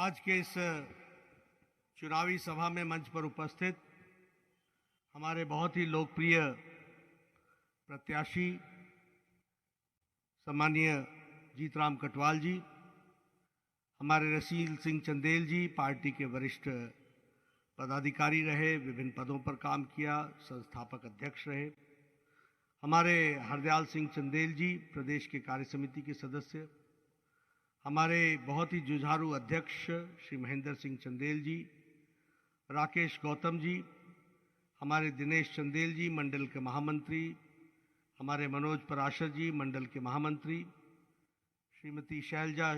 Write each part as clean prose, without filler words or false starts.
आज के इस चुनावी सभा में मंच पर उपस्थित हमारे बहुत ही लोकप्रिय प्रत्याशी सम्मानीय जीतराम कटवाल जी, हमारे रसील सिंह चंदेल जी, पार्टी के वरिष्ठ पदाधिकारी रहे, विभिन्न पदों पर काम किया, संस्थापक अध्यक्ष रहे, हमारे हरदयाल सिंह चंदेल जी, प्रदेश के कार्य समिति के सदस्य, हमारे बहुत ही जुझारू अध्यक्ष श्री महेंद्र सिंह चंदेल जी, राकेश गौतम जी, हमारे दिनेश चंदेल जी, मंडल के महामंत्री, हमारे मनोज पराशर जी, मंडल के महामंत्री, श्रीमती शैलजा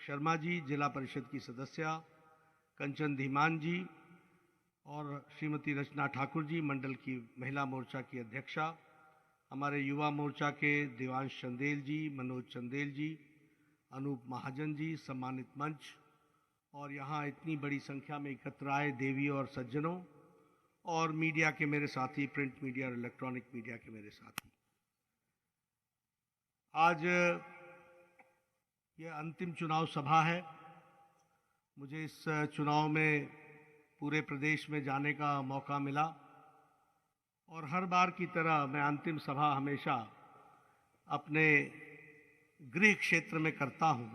शर्मा जी, जिला परिषद की सदस्या, कंचन धीमान जी और श्रीमती रचना ठाकुर जी, मंडल की महिला मोर्चा की अध्यक्षा, हमारे युवा मोर्चा के देवांश चंदेल जी, मनोज चंदेल जी, अनूप महाजन जी, सम्मानित मंच और यहाँ इतनी बड़ी संख्या में एकत्र आए देवी और सज्जनों और मीडिया के मेरे साथी, प्रिंट मीडिया और इलेक्ट्रॉनिक मीडिया के मेरे साथी, आज ये अंतिम चुनाव सभा है। मुझे इस चुनाव में पूरे प्रदेश में जाने का मौका मिला और हर बार की तरह मैं अंतिम सभा हमेशा अपने गृह क्षेत्र में करता हूं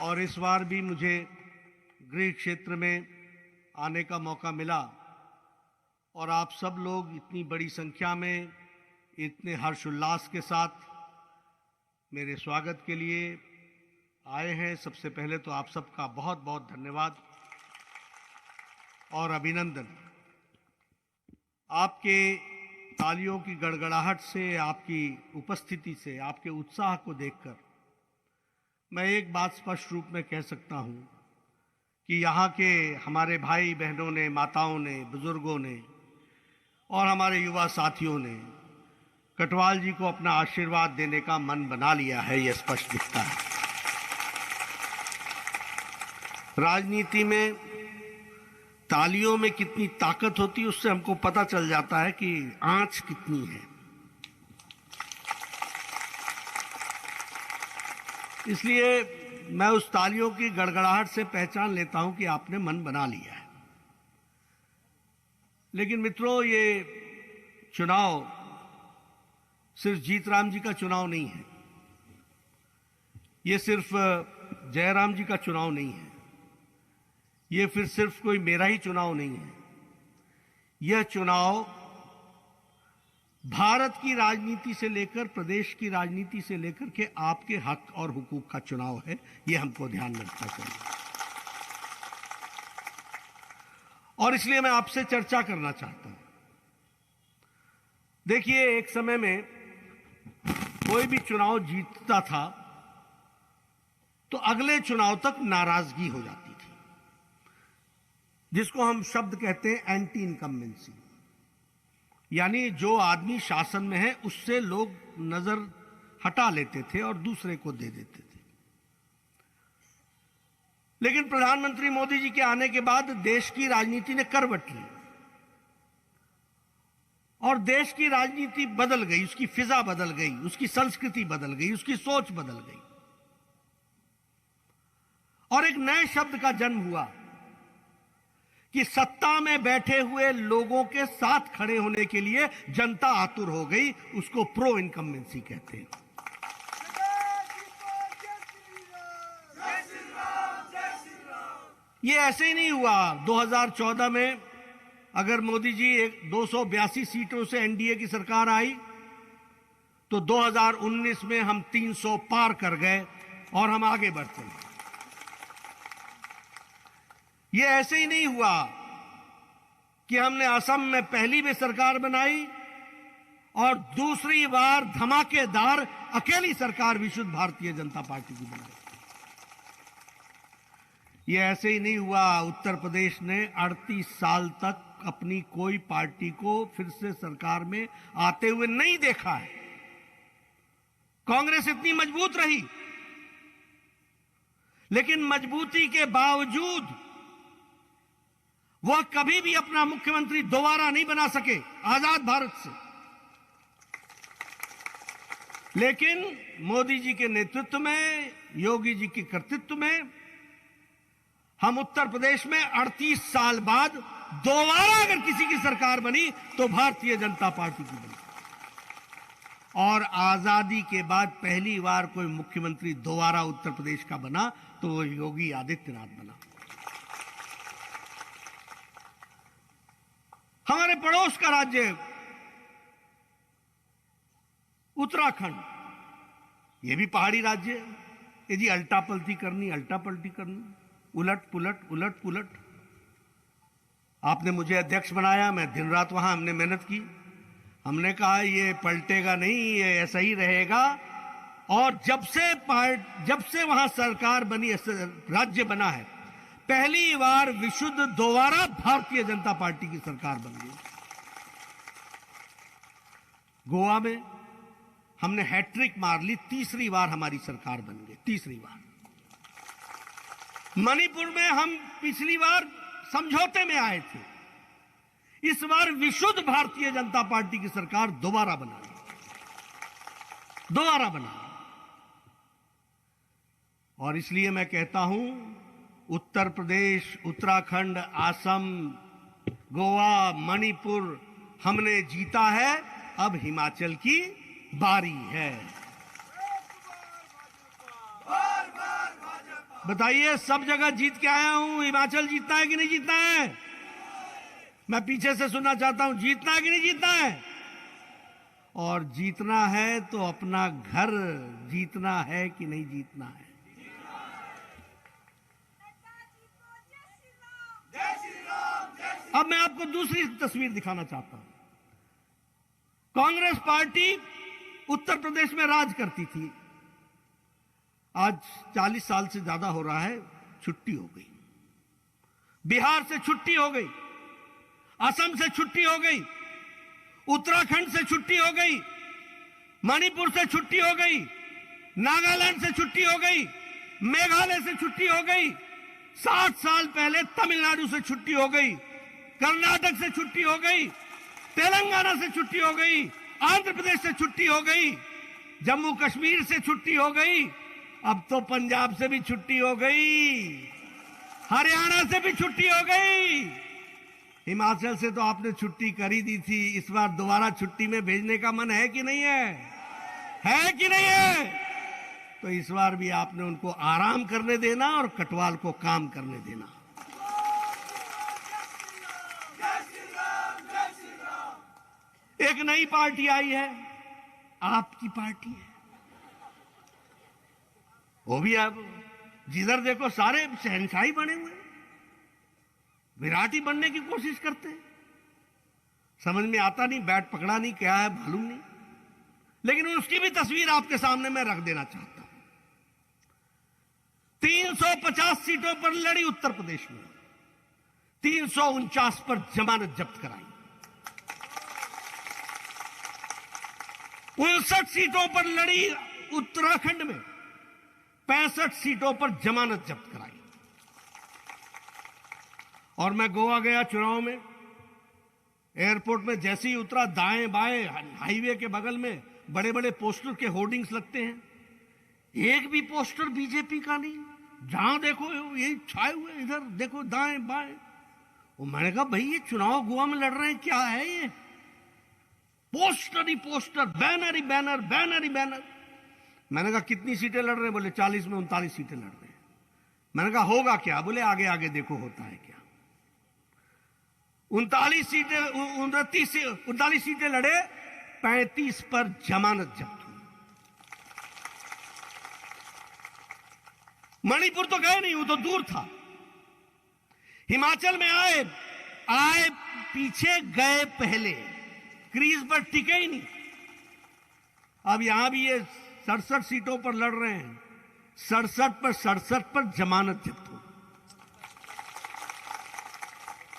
और इस बार भी मुझे गृह क्षेत्र में आने का मौका मिला और आप सब लोग इतनी बड़ी संख्या में इतने हर्षोल्लास के साथ मेरे स्वागत के लिए आए हैं। सबसे पहले तो आप सबका बहुत बहुत धन्यवाद और अभिनंदन। आपके तालियों की गड़गड़ाहट से, आपकी उपस्थिति से, आपके उत्साह को देखकर मैं एक बात स्पष्ट रूप में कह सकता हूं कि यहाँ के हमारे भाई बहनों ने, माताओं ने, बुजुर्गों ने और हमारे युवा साथियों ने कटवाल जी को अपना आशीर्वाद देने का मन बना लिया है, यह स्पष्ट दिखता है। राजनीति में तालियों में कितनी ताकत होती है उससे हमको पता चल जाता है कि आंच कितनी है। इसलिए मैं उस तालियों की गड़गड़ाहट से पहचान लेता हूं कि आपने मन बना लिया है। लेकिन मित्रों, ये चुनाव सिर्फ जीतराम जी का चुनाव नहीं है, ये सिर्फ जयराम जी का चुनाव नहीं है, ये फिर सिर्फ कोई मेरा ही चुनाव नहीं है। यह चुनाव भारत की राजनीति से लेकर, प्रदेश की राजनीति से लेकर के आपके हक और हुकूक का चुनाव है। यह हमको ध्यान में रखना चाहिए और इसलिए मैं आपसे चर्चा करना चाहता हूं। देखिए, एक समय में कोई भी चुनाव जीतता था तो अगले चुनाव तक नाराजगी हो जाती थी, जिसको हम शब्द कहते हैं एंटी इनकम्बेंसी, यानी जो आदमी शासन में है उससे लोग नजर हटा लेते थे और दूसरे को दे देते थे। लेकिन प्रधानमंत्री मोदी जी के आने के बाद देश की राजनीति ने करवट ली और देश की राजनीति बदल गई, उसकी फिजा बदल गई, उसकी संस्कृति बदल गई, उसकी सोच बदल गई और एक नए शब्द का जन्म हुआ कि सत्ता में बैठे हुए लोगों के साथ खड़े होने के लिए जनता आतुर हो गई। उसको प्रो इनकम्बेंसी कहते हैं। ये ऐसे ही नहीं हुआ। 2014 में अगर मोदी जी 282 सीटों से एनडीए की सरकार आई तो 2019 में हम 300 पार कर गए और हम आगे बढ़ते हैं। ये ऐसे ही नहीं हुआ कि हमने असम में पहली भी सरकार बनाई और दूसरी बार धमाकेदार अकेली सरकार विशुद्ध भारतीय जनता पार्टी की बनाई। ये ऐसे ही नहीं हुआ। उत्तर प्रदेश ने 38 साल तक अपनी कोई पार्टी को फिर से सरकार में आते हुए नहीं देखा है। कांग्रेस इतनी मजबूत रही, लेकिन मजबूती के बावजूद वह कभी भी अपना मुख्यमंत्री दोबारा नहीं बना सके आजाद भारत से। लेकिन मोदी जी के नेतृत्व में, योगी जी के कर्तृत्व में हम उत्तर प्रदेश में 38 साल बाद दोबारा अगर किसी की सरकार बनी तो भारतीय जनता पार्टी की बनी। और आजादी के बाद पहली बार कोई मुख्यमंत्री दोबारा उत्तर प्रदेश का बना तो वो योगी आदित्यनाथ बना। हमारे पड़ोस का राज्य उत्तराखंड, ये भी पहाड़ी राज्य है। ये जी अल्टा पलटी करनी, अल्टा पलटी करनी, उलट पुलट उलट पुलट। आपने मुझे अध्यक्ष बनाया, मैं दिन रात वहां हमने मेहनत की। हमने कहा ये पलटेगा नहीं, ये ऐसा ही रहेगा। और जब से वहां सरकार बनी, राज्य बना है, पहली बार विशुद्ध दोबारा भारतीय जनता पार्टी की सरकार बन गई। गोवा में हमने हैट्रिक मार ली, तीसरी बार हमारी सरकार बन गई, तीसरी बार। मणिपुर में हम पिछली बार समझौते में आए थे, इस बार विशुद्ध भारतीय जनता पार्टी की सरकार दोबारा बना। और इसलिए मैं कहता हूं, उत्तर प्रदेश, उत्तराखंड, असम, गोवा, मणिपुर हमने जीता है, अब हिमाचल की बारी है। बताइए, सब जगह जीत के आया हूं, हिमाचल जीतना है कि नहीं जीतना है? मैं पीछे से सुनना चाहता हूं, जीतना है कि नहीं जीतना है? और जीतना है तो अपना घर जीतना है कि नहीं जीतना है? अब मैं आपको दूसरी तस्वीर दिखाना चाहता हूं। कांग्रेस पार्टी उत्तर प्रदेश में राज करती थी, आज 40 साल से ज्यादा हो रहा है, छुट्टी हो गई। बिहार से छुट्टी हो गई, असम से छुट्टी हो गई, उत्तराखंड से छुट्टी हो गई, मणिपुर से छुट्टी हो गई, नागालैंड से छुट्टी हो गई, मेघालय से छुट्टी हो गई, 60 साल पहले तमिलनाडु से छुट्टी हो गई, कर्नाटक से छुट्टी हो गई, तेलंगाना से छुट्टी हो गई, आंध्र प्रदेश से छुट्टी हो गई, जम्मू कश्मीर से छुट्टी हो गई, अब तो पंजाब से भी छुट्टी हो गई, हरियाणा से भी छुट्टी हो गई। हिमाचल से तो आपने छुट्टी करी दी थी, इस बार दोबारा छुट्टी में भेजने का मन है कि नहीं है? है कि नहीं है? तो इस बार भी आपने उनको आराम करने देना और कटवाल को काम करने देना। एक नई पार्टी आई है, आपकी पार्टी है, वो भी आप जिधर देखो सारे शहंशाही बने हुए, विराट ही बनने की कोशिश करते हैं। समझ में आता नहीं, बैट पकड़ा नहीं, क्या है मालूम नहीं। लेकिन उसकी भी तस्वीर आपके सामने मैं रख देना चाहता हूं। 350 सीटों पर लड़ी उत्तर प्रदेश में, 349 पर जमानत जब्त कराई, 59 सीटों पर लड़ी उत्तराखंड में, 65 सीटों पर जमानत जब्त कराई। और मैं गोवा गया चुनाव में, एयरपोर्ट में जैसे ही उतरा, दाएं बाएं हाईवे के बगल में बड़े बड़े पोस्टर के होर्डिंग्स लगते हैं, एक भी पोस्टर बीजेपी का नहीं। जहां देखो यही छाए हुए, इधर देखो दाएं बाएं। वो मैंने कहा भाई ये चुनाव गोवा में लड़ रहे हैं, क्या है ये? पोस्टर ही पोस्टर, बैनर ही बैनर, बैनर ही बैनर। मैंने कहा कितनी सीटें लड़ रहे हैं? बोले 40 में 39 सीटें लड़ रहे हैं। मैंने कहा होगा क्या? बोले आगे आगे देखो होता है क्या। 39 सीटें लड़े, 35 पर जमानत जब्त हुई। मणिपुर तो गए नहीं, वो तो दूर था। हिमाचल में आए पीछे, गए पहले, क्रीज पर टिके ही नहीं। अब यहां भी ये 67 सीटों पर लड़ रहे हैं, 67 पर जमानत जब्त हुई।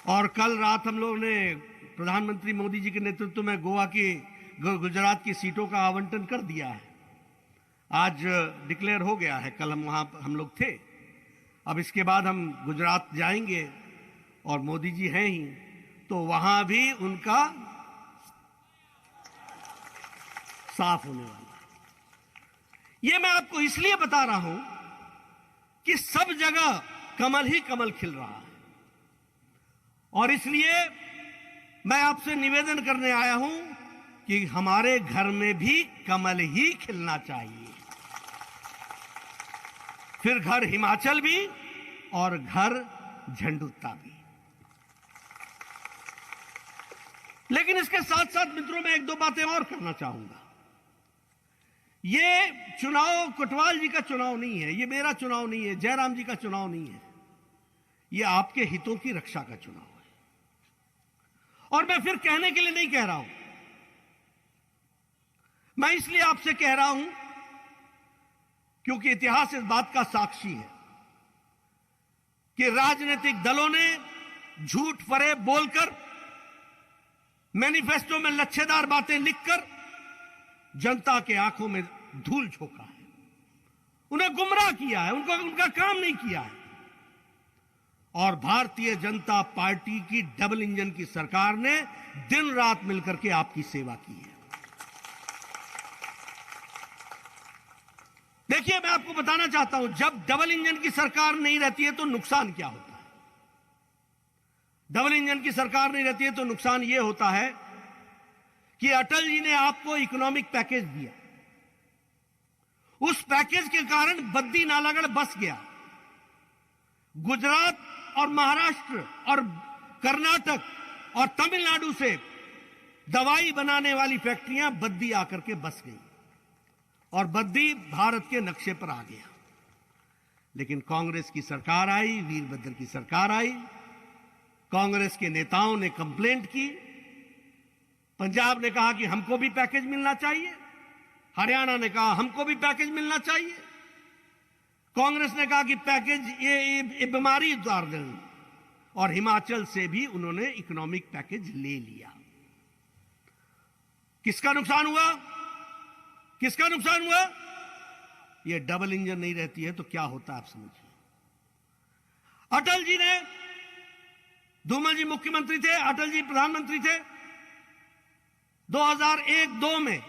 और कल रात हम लोगों ने प्रधानमंत्री मोदी जी के नेतृत्व में गोवा की, गुजरात की सीटों का आवंटन कर दिया है। आज डिक्लेयर हो गया है, कल हम लोग थे। अब इसके बाद हम गुजरात जाएंगे और मोदी जी हैं ही, तो वहां भी उनका साफ होने वाला है। यह मैं आपको इसलिए बता रहा हूं कि सब जगह कमल ही कमल खिल रहा है, और इसलिए मैं आपसे निवेदन करने आया हूं कि हमारे घर में भी कमल ही खिलना चाहिए, फिर घर हिमाचल भी और घर झंडुत्ता भी। लेकिन इसके साथ साथ मित्रों, मैं एक दो बातें और करना चाहूंगा। ये चुनाव कोटवाल जी का चुनाव नहीं है, ये मेरा चुनाव नहीं है, जयराम जी का चुनाव नहीं है, ये आपके हितों की रक्षा का चुनाव है। और मैं फिर कहने के लिए नहीं कह रहा हूं, मैं इसलिए आपसे कह रहा हूं क्योंकि इतिहास इस बात का साक्षी है कि राजनीतिक दलों ने झूठ फरेब बोलकर, मैनिफेस्टो में लच्छेदार बातें लिखकर जनता के आंखों में धूल झोंका है, उन्हें गुमराह किया है, उनका काम नहीं किया है। और भारतीय जनता पार्टी की डबल इंजन की सरकार ने दिन रात मिलकर के आपकी सेवा की है। देखिए, मैं आपको बताना चाहता हूं, जब डबल इंजन की सरकार नहीं रहती है तो नुकसान क्या होता है। डबल इंजन की सरकार नहीं रहती है तो नुकसान यह होता है कि अटल जी ने आपको इकोनॉमिक पैकेज दिया, उस पैकेज के कारण बद्दी नालागढ़ बस गया। गुजरात और महाराष्ट्र और कर्नाटक और तमिलनाडु से दवाई बनाने वाली फैक्ट्रियां बद्दी आकर के बस गई और बद्दी भारत के नक्शे पर आ गया। लेकिन कांग्रेस की सरकार आई, वीरभद्र की सरकार आई, कांग्रेस के नेताओं ने कंप्लेंट की, पंजाब ने कहा कि हमको भी पैकेज मिलना चाहिए, हरियाणा ने कहा हमको भी पैकेज मिलना चाहिए, कांग्रेस ने कहा कि पैकेज ये बीमारी उतार दें, और हिमाचल से भी उन्होंने इकोनॉमिक पैकेज ले लिया। किसका नुकसान हुआ? किसका नुकसान हुआ? ये डबल इंजन नहीं रहती है तो क्या होता है आप समझिए। अटल जी ने, धूमल जी मुख्यमंत्री थे, अटल जी प्रधानमंत्री थे। 2001-2 में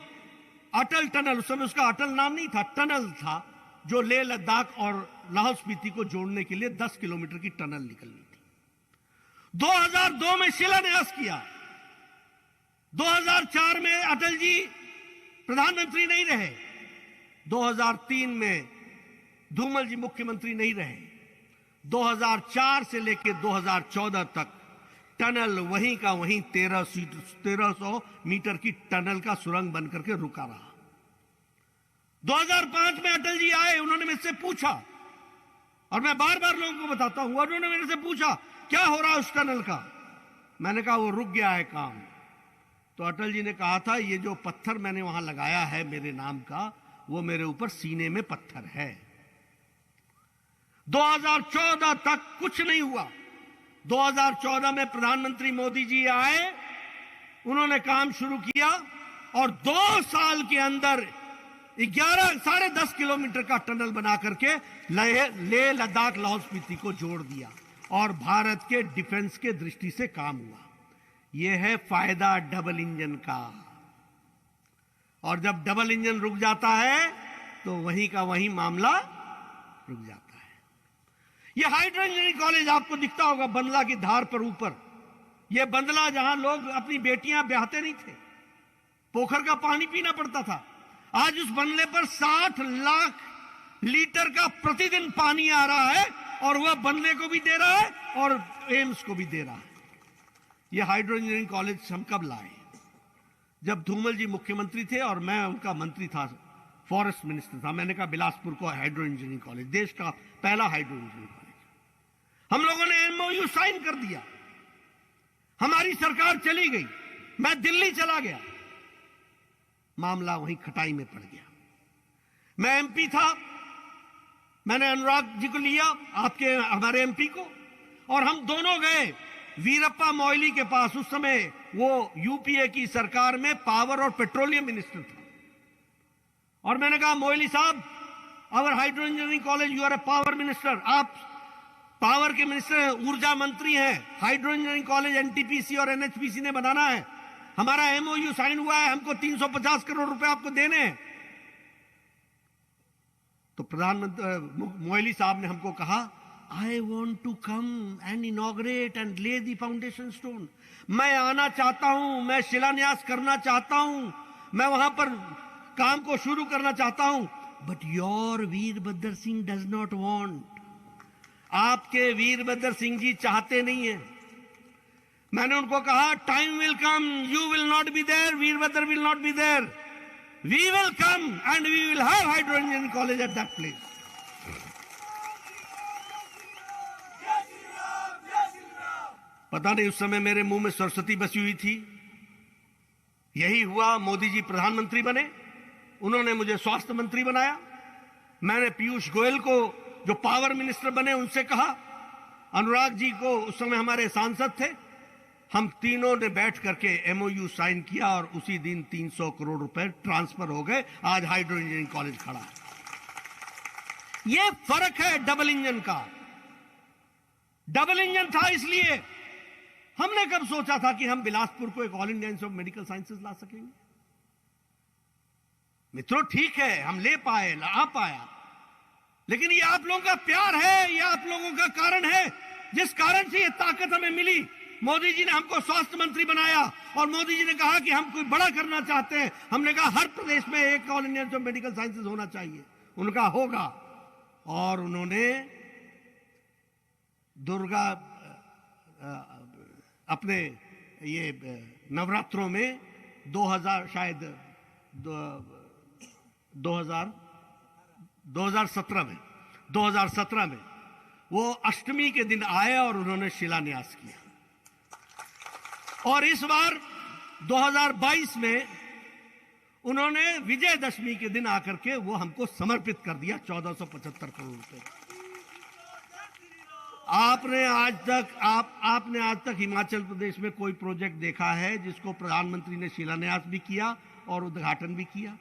अटल टनल, उस समय उसका अटल नाम नहीं था, टनल था, जो लेह लद्दाख और लाहौल स्पीति को जोड़ने के लिए 10 किलोमीटर की टनल निकलनी थी। 2002 में शिलान्यास किया। 2004 में अटल जी प्रधानमंत्री नहीं रहे, 2003 में धूमल जी मुख्यमंत्री नहीं रहे, 2004 से लेकर 2014 तक टनल वहीं का वहीं 1300 मीटर की टनल का सुरंग बनकर के रुका रहा। 2005 में अटल जी आए, उन्होंने मुझसे पूछा, और मैं बार बार लोगों को बताता हूं, उन्होंने मेरे से पूछा क्या हो रहा है उस टनल का। मैंने कहा वो रुक गया है काम। तो अटल जी ने कहा था ये जो पत्थर मैंने वहां लगाया है मेरे नाम का, वो मेरे ऊपर सीने में पत्थर है। 2014 तक कुछ नहीं हुआ। 2014 में प्रधानमंत्री मोदी जी आए, उन्होंने काम शुरू किया और 2 साल के अंदर 10.5 किलोमीटर का टनल बना करके लेह लद्दाख लाहौल स्पीति को जोड़ दिया और भारत के डिफेंस के दृष्टि से काम हुआ। यह है फायदा डबल इंजन का। और जब डबल इंजन रुक जाता है तो वहीं का वहीं मामला रुक जाता है। यह हाइड्रो इंजीनियरिंग कॉलेज आपको दिखता होगा बंदला की धार पर ऊपर। यह बंदला जहां लोग अपनी बेटियां ब्याहते नहीं थे, पोखर का पानी पीना पड़ता था, आज उस बंदले पर 60 लाख लीटर का प्रतिदिन पानी आ रहा है और वह बंदले को भी दे रहा है और एम्स को भी दे रहा है। यह हाइड्रो इंजीनियरिंग कॉलेज हम कब लाए? जब धूमल जी मुख्यमंत्री थे और मैं उनका मंत्री था, फॉरेस्ट मिनिस्टर था। मैंने कहा बिलासपुर को हाइड्रो इंजीनियरिंग कॉलेज, देश का पहला हाइड्रो इंजीनियरिंग कॉलेज। हम लोगों ने एमओयू साइन कर दिया, हमारी सरकार चली गई, मैं दिल्ली चला गया, मामला वहीं खटाई में पड़ गया। मैं एमपी था, मैंने अनुराग जी को लिया, आपके हमारे एमपी को, और हम दोनों गए वीरप्पा मोइली के पास। उस समय वो यूपीए की सरकार में पावर और पेट्रोलियम मिनिस्टर था। और मैंने कहा मोइली साहब, our hydro engineering college, you are a power minister, आप पावर के मिनिस्टर हैं, ऊर्जा मंत्री हैं, हाइड्रो इंजीनियरिंग कॉलेज एनटीपीसी और एनएचपीसी ने बनाना है, हमारा एमओयू साइन हुआ है, हमको 350 करोड़ रुपए आपको देने हैं। तो प्रधानमंत्री मोइली साहब ने हमको कहा, I want to come and inaugurate and lay the foundation stone. मैं आना चाहता हूं, मैं शिलान्यास करना चाहता हूं, मैं वहां पर काम को शुरू करना चाहता हूं, but your Virbhadra Singh does not want. आपके वीरभद्र सिंह जी चाहते नहीं है। मैंने उनको कहा, time will come, you will not be there, Virbhadra will not be there, we will come and we will have hydro engineering college at that place. पता नहीं उस समय मेरे मुंह में सरस्वती बसी हुई थी। यही हुआ, मोदी जी प्रधानमंत्री बने, उन्होंने मुझे स्वास्थ्य मंत्री बनाया। मैंने पीयूष गोयल को, जो पावर मिनिस्टर बने, उनसे कहा, अनुराग जी को उस समय हमारे सांसद थे, हम तीनों ने बैठ करके एमओयू साइन किया और उसी दिन 300 करोड़ रुपए ट्रांसफर हो गए। आज हाइड्रो इंजीनियरिंग कॉलेज खड़ा है। यह फर्क है डबल इंजन का। डबल इंजन था इसलिए हमने कब सोचा था कि हम बिलासपुर को एक All India Institute of Medical Sciences ला सकेंगे। मित्रों, ठीक है, हम ले पाए, ला पाया, लेकिन ये आप लोगों का प्यार है, ये आप लोगों का कारण है, जिस कारण से ये ताकत हमें मिली। मोदी जी ने हमको स्वास्थ्य मंत्री बनाया और मोदी जी ने कहा कि हम कोई बड़ा करना चाहते हैं। हमने कहा हर प्रदेश में एक All India Institute of Medical sciences होना चाहिए। उनका होगा, और उन्होंने दुर्गा अपने ये नवरात्रों में 2017 में वो अष्टमी के दिन आए और उन्होंने शिलान्यास किया। और इस बार 2022 में उन्होंने विजयदशमी के दिन आकर के वो हमको समर्पित कर दिया 1475 करोड़ रुपए। आपने आज तक हिमाचल प्रदेश में कोई प्रोजेक्ट देखा है जिसको प्रधानमंत्री ने शिलान्यास भी किया और उद्घाटन भी किया?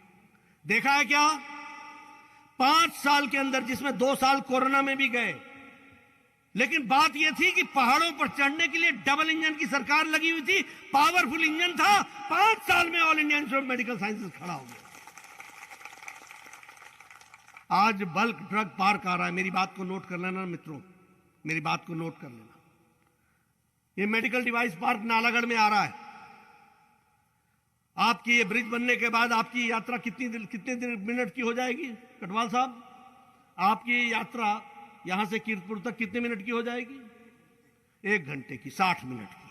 देखा है क्या? 5 साल के अंदर, जिसमें 2 साल कोरोना में भी गए, लेकिन बात यह थी कि पहाड़ों पर चढ़ने के लिए डबल इंजन की सरकार लगी हुई थी, पावरफुल इंजन था। 5 साल में all India Institute of Medical sciences खड़ा हो गया। आज बल्क ड्रग पार्क आ रहा है। मेरी बात को नोट कर लेना मित्रों, मेरी बात को नोट कर लेना। ये मेडिकल डिवाइस पार्क नालागढ़ में आ रहा है। आपकी ये ब्रिज बनने के बाद आपकी यात्रा कितने मिनट की हो जाएगी कटवाल साहब? आपकी यात्रा यहां से कीरतपुर तक कितने मिनट की हो जाएगी? 1 घंटे की, 60 मिनट की।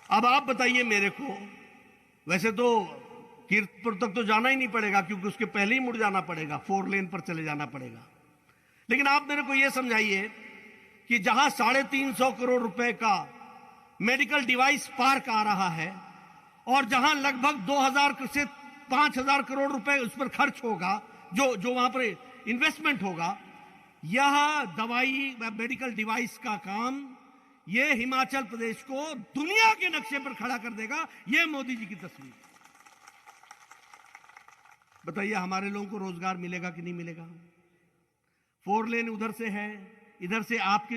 अब आप बताइए मेरे को, वैसे तो कीरतपुर तक तो जाना ही नहीं पड़ेगा क्योंकि उसके पहले ही मुड़ जाना पड़ेगा, 4 लेन पर चले जाना पड़ेगा। लेकिन आप मेरे को यह समझाइए कि जहां 350 करोड़ रुपए का मेडिकल डिवाइस पार्क आ रहा है और जहां लगभग 2000 से 5000 करोड़ रुपए उस पर खर्च होगा, जो वहां पर इन्वेस्टमेंट होगा, यह दवाई मेडिकल डिवाइस का काम यह हिमाचल प्रदेश को दुनिया के नक्शे पर खड़ा कर देगा। यह मोदी जी की तस्वीर। बताइए हमारे लोगों को रोजगार मिलेगा कि नहीं मिलेगा? 4 लेन उधर से है, इधर से आप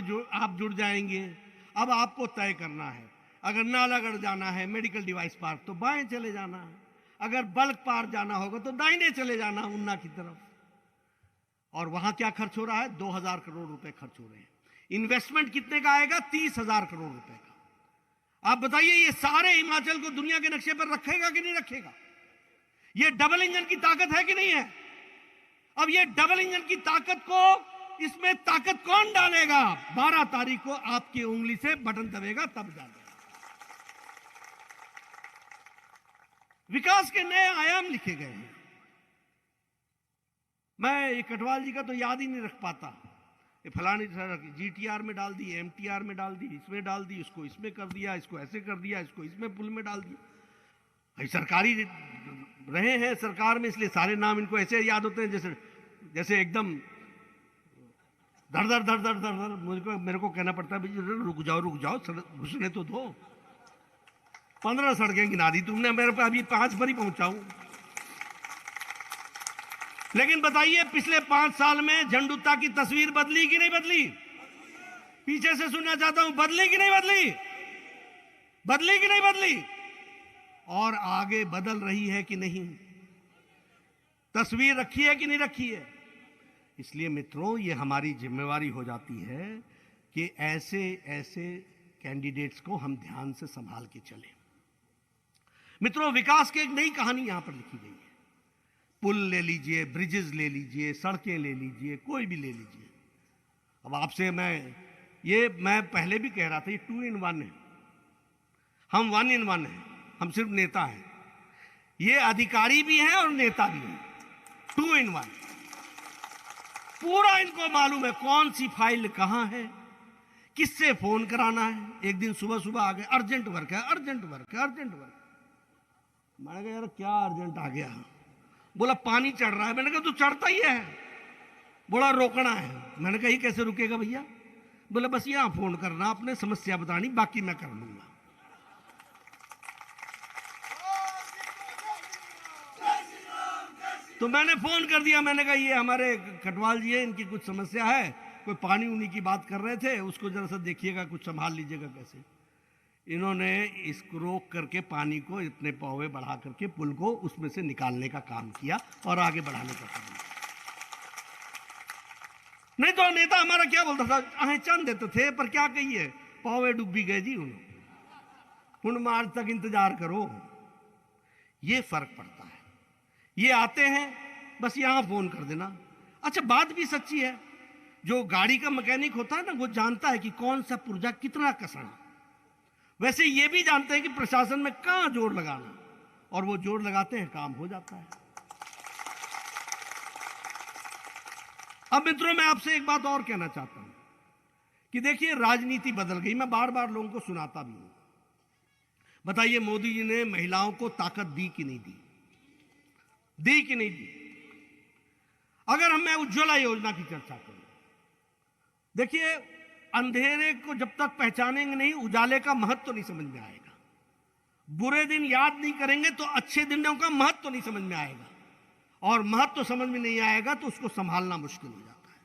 जुड़ जाएंगे। अब आपको तय करना है, अगर नालागढ़ जाना है मेडिकल डिवाइस पार्क तो बाएं चले जाना है, अगर बल्क पार्क जाना होगा तो दाहिने चले जाना ऊना की तरफ। और वहां क्या खर्च हो रहा है? 2000 करोड़ रुपए खर्च हो रहे हैं। इन्वेस्टमेंट कितने का आएगा? 30,000 करोड़ रुपए का। आप बताइए ये सारे हिमाचल को दुनिया के नक्शे पर रखेगा कि नहीं रखेगा? ये डबल इंजन की ताकत है कि नहीं है? अब ये डबल इंजन की ताकत को, इसमें ताकत कौन डालेगा? 12 तारीख को आपकी उंगली से बटन दबेगा तब डालेगा। विकास के नए आयाम लिखे गए हैं। मैं ये कटवाल जी का तो याद ही नहीं रख पाता। ये फलानी जीटीआर में डाल दी, एमटीआर में डाल दी, इसमें डाल दी, इसको इसमें कर दिया, इसको ऐसे कर दिया, इसको इसमें पुल में डाल दिया। भाई सरकारी रहे हैं सरकार में, इसलिए सारे नाम इनको ऐसे याद होते हैं जैसे एकदम धड़ धड़ धड़ धड़ धड़ धड़। मेरे को कहना पड़ता है भाई रुक जाओ, घुसने तो दो। 15 सड़कें गिना दी तुमने, मेरे पे अभी 5 पर ही पहुंचाऊं। लेकिन बताइए पिछले 5 साल में झंडुता की तस्वीर बदली कि नहीं बदली? पीछे से सुनना चाहता हूं, बदली कि नहीं बदली? बदली कि नहीं बदली? और आगे बदल रही है कि नहीं? तस्वीर रखी है कि नहीं रखी है? इसलिए मित्रों, ये हमारी जिम्मेवारी हो जाती है कि ऐसे ऐसे कैंडिडेट्स को हम ध्यान से संभाल के चलें। मित्रों, विकास की एक नई कहानी यहां पर लिखी गई है। पुल ले लीजिए, ब्रिजेस ले लीजिए, सड़कें ले लीजिए, कोई भी ले लीजिए। अब आपसे मैं पहले भी कह रहा था, ये 2 in 1 है, हम 1 in 1 है, हम सिर्फ नेता हैं। ये अधिकारी भी हैं और नेता भी हैं, 2 in 1। पूरा इनको मालूम है कौन सी फाइल कहां है, किससे फोन कराना है। एक दिन सुबह सुबह आ गए, अर्जेंट वर्क है, अर्जेंट वर्क है, अर्जेंट वर्क। मैंने कहा यार क्या अर्जेंट आ गया? बोला पानी चढ़ रहा है। मैंने कहा तू चढ़ता ही है। बोला रोकना है। मैंने कहा ये कैसे रुकेगा भैया? बोला बस यहां फोन करना, अपने समस्या बतानी, बाकी मैं कर लूंगा। तो मैंने फोन कर दिया, मैंने कहा ये हमारे कटवाल जी है, इनकी कुछ समस्या है, कोई पानी उनी की बात कर रहे थे, उसको जरा सा देखिएगा, कुछ संभाल लीजिएगा कैसे। इन्होंने इसको रोक करके पानी को इतने पौवे बढ़ा करके पुल को उसमें से निकालने का काम किया और आगे बढ़ाने का काम किया। नहीं तो नेता हमारा क्या बोलता था, आहें चंद देते थे, पर क्या कहिए पौवे डूबी गए जी, उन मार्च तक इंतजार करो। ये फर्क पड़ता है। ये आते हैं बस यहां फोन कर देना। अच्छा, बात भी सच्ची है, जो गाड़ी का मैकेनिक होता है ना, वो जानता है कि कौन सा पुर्जा कितना कसना। वैसे ये भी जानते हैं कि प्रशासन में कहां जोर लगाना, और वो जोर लगाते हैं, काम हो जाता है। अब मित्रों, मैं आपसे एक बात और कहना चाहता हूं कि देखिए राजनीति बदल गई। मैं बार बार लोगों को सुनाता भी हूं। बताइए मोदी जी ने महिलाओं को ताकत दी कि नहीं दी? दी कि नहीं दी? अगर मैं उज्ज्वला योजना की चर्चा करूं, देखिए अंधेरे को जब तक पहचानेंगे नहीं, उजाले का महत्व तो नहीं समझ में आएगा। बुरे दिन याद नहीं करेंगे तो अच्छे दिनों का महत्व तो नहीं समझ में आएगा, और महत्व तो समझ में नहीं आएगा तो उसको संभालना मुश्किल हो जाता है।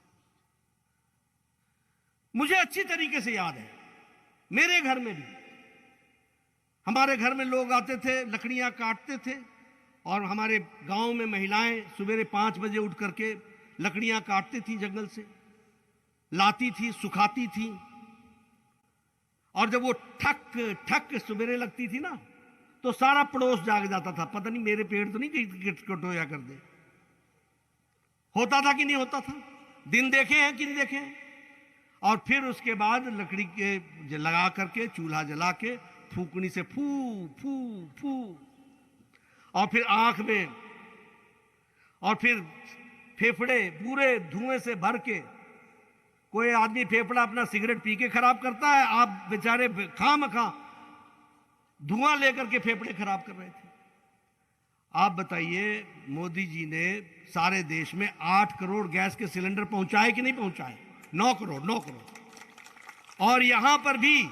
मुझे अच्छी तरीके से याद है, मेरे घर में भी, हमारे घर में लोग आते थे, लकड़ियां काटते थे, और हमारे गांव में महिलाएं सवेरे 5 बजे उठ करके लकड़ियां काटती थी, जंगल से लाती थी, सुखाती थी, और जब वो ठक ठक सवेरे लगती थी ना, तो सारा पड़ोस जाग जाता था, पता नहीं मेरे पेड़ तो नहीं कटोया कर दे। होता था कि नहीं होता था? दिन देखे हैं कि नहीं देखे हैं? और फिर उसके बाद लकड़ी के लगा करके, चूल्हा जला के, फूकनी से फू फू फू, और फिर आंख में, और फिर फेफड़े पूरे धुएं से भर के। कोई आदमी फेफड़ा अपना सिगरेट पी के खराब करता है, आप बेचारे खामखा धुआं लेकर के फेफड़े खराब कर रहे थे। आप बताइए, मोदी जी ने सारे देश में 8 करोड़ गैस के सिलेंडर पहुंचाए कि नहीं पहुंचाए? 9 करोड़, 9 करोड़। और यहां पर भी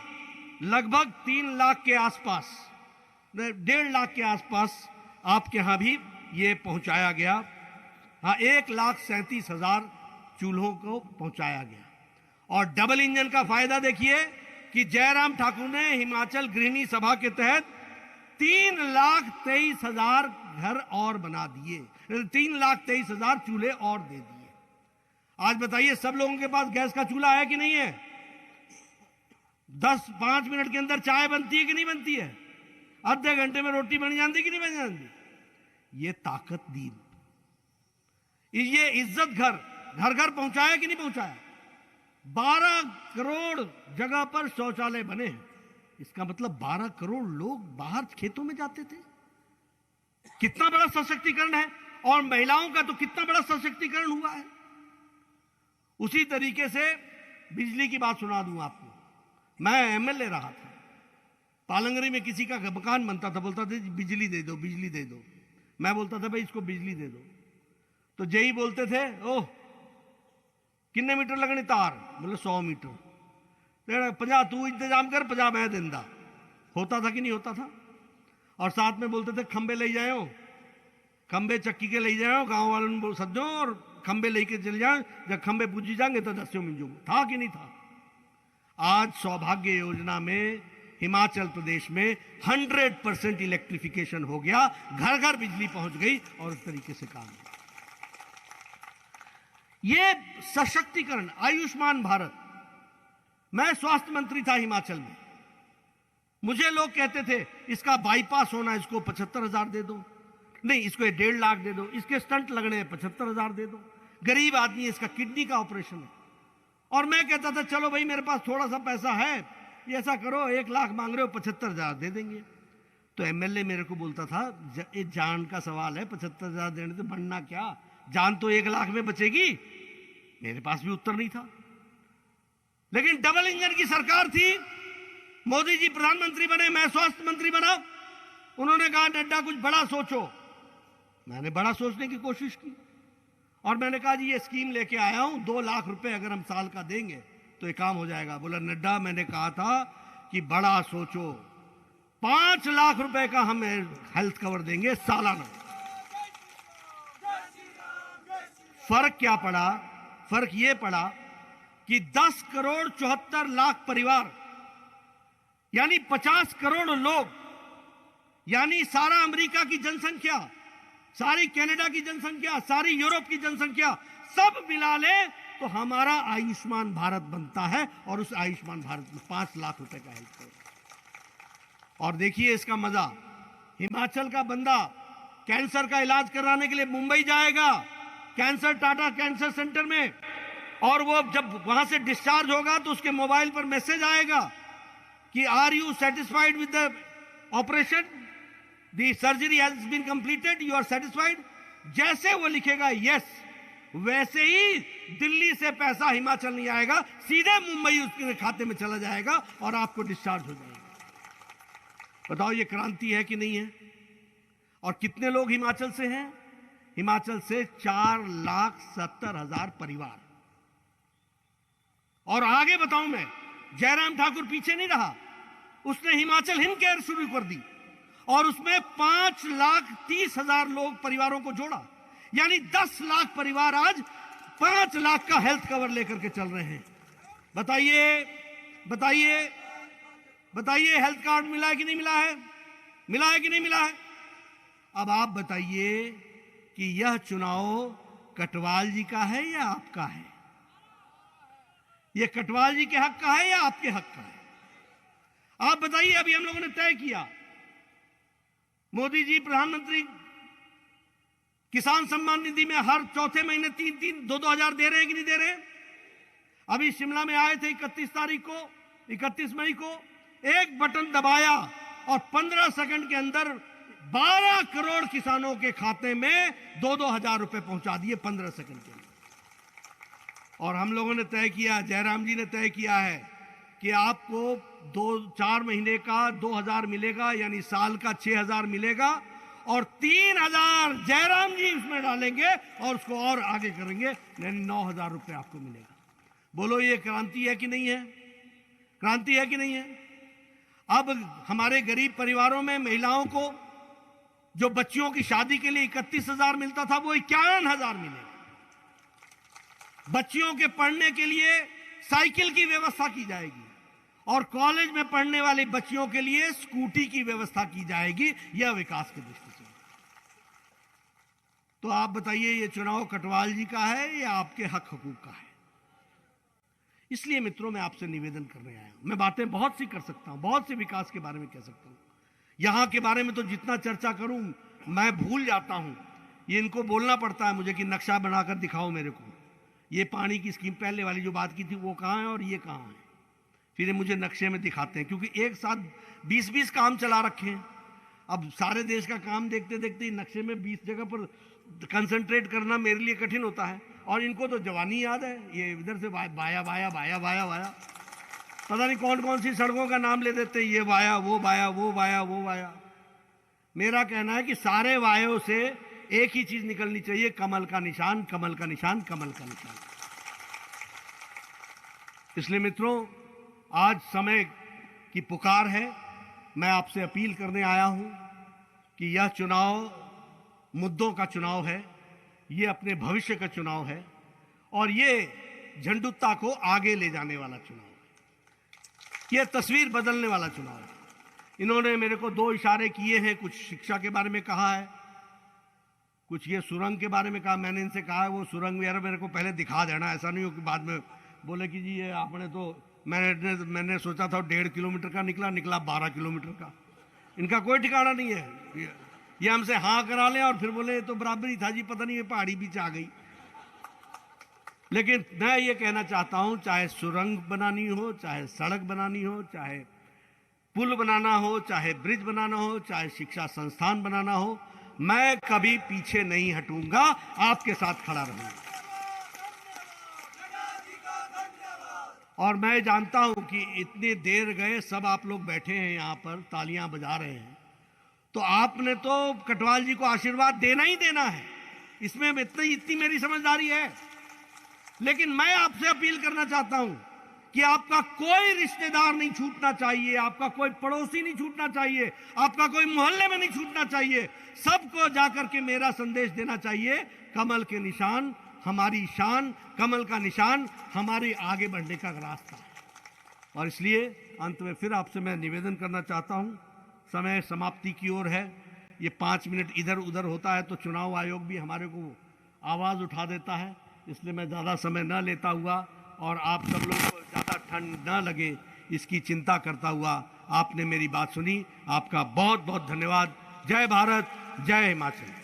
लगभग 3 लाख के आसपास, 1.5 लाख के आसपास आपके यहां भी ये पहुंचाया गया। हाँ, 1,37,000 चूल्हों को पहुंचाया गया। और डबल इंजन का फायदा देखिए कि जयराम ठाकुर ने हिमाचल गृहिणी सभा के तहत 3,23,000 घर और बना दिए, 3,23,000 चूल्हे और दे दिए। आज बताइए, सब लोगों के पास गैस का चूल्हा है कि नहीं है? 5 मिनट के अंदर चाय बनती है कि नहीं बनती है? आधे घंटे में रोटी बन जाती कि नहीं बन जाती? ये ताकत दी, ये इज्जत घर घर पहुंचाया कि नहीं पहुंचाया? 12 करोड़ जगह पर शौचालय बने हैं। इसका मतलब 12 करोड़ लोग बाहर खेतों में जाते थे। कितना बड़ा सशक्तिकरण है। और महिलाओं का तो कितना बड़ा सशक्तिकरण हुआ है। उसी तरीके से बिजली की बात सुना दूं आपको। मैं एमएलए रहा था, पालंगरी में किसी का मकान बनता था, बोलता था बिजली दे दो, बिजली दे दो। मैं बोलता था भाई इसको बिजली दे दो, तो जय बोलते थे ओह कितने मीटर लगनी तार? मतलब 100 मीटर। 50 तू इंतजाम कर, 50 मैं देंदा। होता था कि नहीं होता था? और साथ में बोलते थे खंबे ले जाओ, खंबे चक्की के ले जाओ, गांव वालों को सज्जो और खंबे लेके चले जाओ, जब खंबे पूजी जाएंगे तो दस्यों में जो था कि नहीं था। आज सौभाग्य योजना में हिमाचल प्रदेश में 100% इलेक्ट्रिफिकेशन हो गया, घर घर बिजली पहुंच गई और इस तरीके से काम हुआ। ये सशक्तिकरण, आयुष्मान भारत। मैं स्वास्थ्य मंत्री था हिमाचल में, मुझे लोग कहते थे इसका बाईपास होना, इसको 75,000 दे दो, नहीं इसको 1.5 लाख दे दो, इसके स्टंट लगने हैं 75,000 दे दो, गरीब आदमी है, इसका किडनी का ऑपरेशन है। और मैं कहता था चलो भाई मेरे पास थोड़ा सा पैसा है, ये ऐसा करो 1 लाख मांग रहे हो 75,000 दे देंगे। तो एमएलए मेरे को बोलता था ये जान का सवाल है, 75,000 देने से बनना क्या, जान तो 1 लाख में बचेगी। मेरे पास भी उत्तर नहीं था। लेकिन डबल इंजन की सरकार थी, मोदी जी प्रधानमंत्री बने, मैं स्वास्थ्य मंत्री बना। उन्होंने कहा नड्डा कुछ बड़ा सोचो। मैंने बड़ा सोचने की कोशिश की और मैंने कहा जी ये स्कीम लेके आया हूं, 2 लाख रुपए अगर हम साल का देंगे तो ये काम हो जाएगा। बोला नड्डा मैंने कहा था कि बड़ा सोचो, 5 लाख रुपए का हम हेल्थ कवर देंगे सालाना। फर्क क्या पड़ा? फर्क ये पड़ा कि 10 करोड़ 74 लाख परिवार, यानी 50 करोड़ लोग, यानी सारा अमेरिका की जनसंख्या, सारी कनाडा की जनसंख्या, सारी यूरोप की जनसंख्या सब मिला ले तो हमारा आयुष्मान भारत बनता है। और उस आयुष्मान भारत में 5 लाख रुपए का हेल्थ कवर। और देखिए इसका मजा, हिमाचल का बंदा कैंसर का इलाज कराने के लिए मुंबई जाएगा, कैंसर टाटा कैंसर सेंटर में, और वो जब वहां से डिस्चार्ज होगा तो उसके मोबाइल पर मैसेज आएगा कि are you satisfied with the operation, the surgery has been completed, you are satisfied. जैसे वो लिखेगा यस, वैसे ही दिल्ली से पैसा हिमाचल नहीं आएगा, सीधे मुंबई उसके खाते में चला जाएगा और आपको डिस्चार्ज हो जाएगा। बताओ ये क्रांति है कि नहीं है? और कितने लोग हिमाचल से हैं? हिमाचल से 4,70,000 परिवार। और आगे बताऊं मैं, जयराम ठाकुर पीछे नहीं रहा, उसने हिमाचल हिम केयर शुरू कर दी और उसमें 5,30,000 लोग परिवारों को जोड़ा, यानी 10 लाख परिवार आज 5 लाख का हेल्थ कवर लेकर के चल रहे हैं। बताइए बताइए बताइए, हेल्थ कार्ड मिला है कि नहीं मिला है? मिला है कि नहीं मिला है? अब आप बताइए कि यह चुनाव कटवाल जी का है या आपका है? यह कटवाल जी के हक का है या आपके हक का है? आप बताइए। अभी हम लोगों ने तय किया, मोदी जी प्रधानमंत्री किसान सम्मान निधि में हर चौथे महीने 2-2 हजार दे रहे हैं कि नहीं दे रहे हैं? अभी शिमला में आए थे 31 मई को, एक बटन दबाया और 15 सेकंड के अंदर 12 करोड़ किसानों के खाते में 2-2 हजार रुपए पहुंचा दिए 15 सेकंड के अंदर। और हम लोगों ने तय किया, जयराम जी ने तय किया है कि आपको 4 महीने का 2,000 मिलेगा, यानी साल का 6,000 मिलेगा, और 3,000 जयराम जी उसमें डालेंगे और उसको और आगे करेंगे, यानी 9,000 रुपए आपको मिलेगा। बोलो ये क्रांति है कि नहीं है? क्रांति है कि नहीं है? अब हमारे गरीब परिवारों में महिलाओं को जो बच्चियों की शादी के लिए 31,000 मिलता था, वो 51,000 मिलेगा। बच्चियों के पढ़ने के लिए साइकिल की व्यवस्था की जाएगी और कॉलेज में पढ़ने वाली बच्चियों के लिए स्कूटी की व्यवस्था की जाएगी। यह विकास की दृष्टि से। तो आप बताइए ये चुनाव कटवाल जी का है या आपके हक हकूक का है? इसलिए मित्रों मैं आपसे निवेदन करने आया हूं। मैं बातें बहुत सी कर सकता हूं, बहुत से विकास के बारे में कह सकता हूं, यहां के बारे में तो जितना चर्चा करूं मैं भूल जाता हूं। ये इनको बोलना पड़ता है मुझे कि नक्शा बनाकर दिखाओ मेरे को, ये पानी की स्कीम पहले वाली जो बात की थी वो कहां है और ये कहां है। फिर ये मुझे नक्शे में दिखाते हैं, क्योंकि एक साथ 20-20 काम चला रखे हैं। अब सारे देश का काम देखते देखते ही नक्शे में 20 जगह पर कंसंट्रेट करना मेरे लिए कठिन होता है। और इनको तो जवानी याद है, ये इधर से बाया बाया बाया बाया बाया, पता नहीं कौन कौन सी सड़कों का नाम ले देते, ये बाया वो बाया वो बाया वो बाया। मेरा कहना है कि सारे वायों से एक ही चीज निकलनी चाहिए, कमल का निशान, कमल का निशान, कमल का निशान। इसलिए मित्रों आज समय की पुकार है। मैं आपसे अपील करने आया हूं कि यह चुनाव मुद्दों का चुनाव है, ये अपने भविष्य का चुनाव है और ये झंडुता को आगे ले जाने वाला चुनाव है, ये तस्वीर बदलने वाला चुनाव है। इन्होंने मेरे को 2 इशारे किए हैं, कुछ शिक्षा के बारे में कहा है, कुछ ये सुरंग के बारे में कहा, मैंने इनसे कहा वो सुरंग यार मेरे को पहले दिखा देना, ऐसा नहीं हो कि बाद में बोले कि जी ये आपने तो, मैंने सोचा था 1.5 किलोमीटर का निकला 12 किलोमीटर का। इनका कोई ठिकाना नहीं है, ये हमसे हाँ करा लें और फिर बोले तो बराबरी था जी, पता नहीं ये पहाड़ी बीच आ गई। लेकिन मैं ये कहना चाहता हूं, चाहे सुरंग बनानी हो, चाहे सड़क बनानी हो, चाहे पुल बनाना हो, चाहे ब्रिज बनाना हो, चाहे शिक्षा संस्थान बनाना हो, मैं कभी पीछे नहीं हटूंगा, आपके साथ खड़ा रहूंगा। और मैं जानता हूं कि इतनी देर गए, सब आप लोग बैठे हैं यहां पर, तालियां बजा रहे हैं, तो आपने तो कटवाल जी को आशीर्वाद देना ही देना है, इसमें इतनी मेरी समझदारी है। लेकिन मैं आपसे अपील करना चाहता हूं कि आपका कोई रिश्तेदार नहीं छूटना चाहिए, आपका कोई पड़ोसी नहीं छूटना चाहिए, आपका कोई मोहल्ले में नहीं छूटना चाहिए। सबको जाकर के मेरा संदेश देना चाहिए, कमल के निशान हमारी शान, कमल का निशान हमारे आगे बढ़ने का रास्ता है। और इसलिए अंत में फिर आपसे मैं निवेदन करना चाहता हूं, समय समाप्ति की ओर है, ये 5 मिनट इधर उधर होता है तो चुनाव आयोग भी हमारे को आवाज़ उठा देता है, इसलिए मैं ज़्यादा समय न लेता हुआ और आप सब लोगों को ज़्यादा ठंड न लगे इसकी चिंता करता हुआ आपने मेरी बात सुनी, आपका बहुत बहुत धन्यवाद। जय भारत, जय हिमाचल।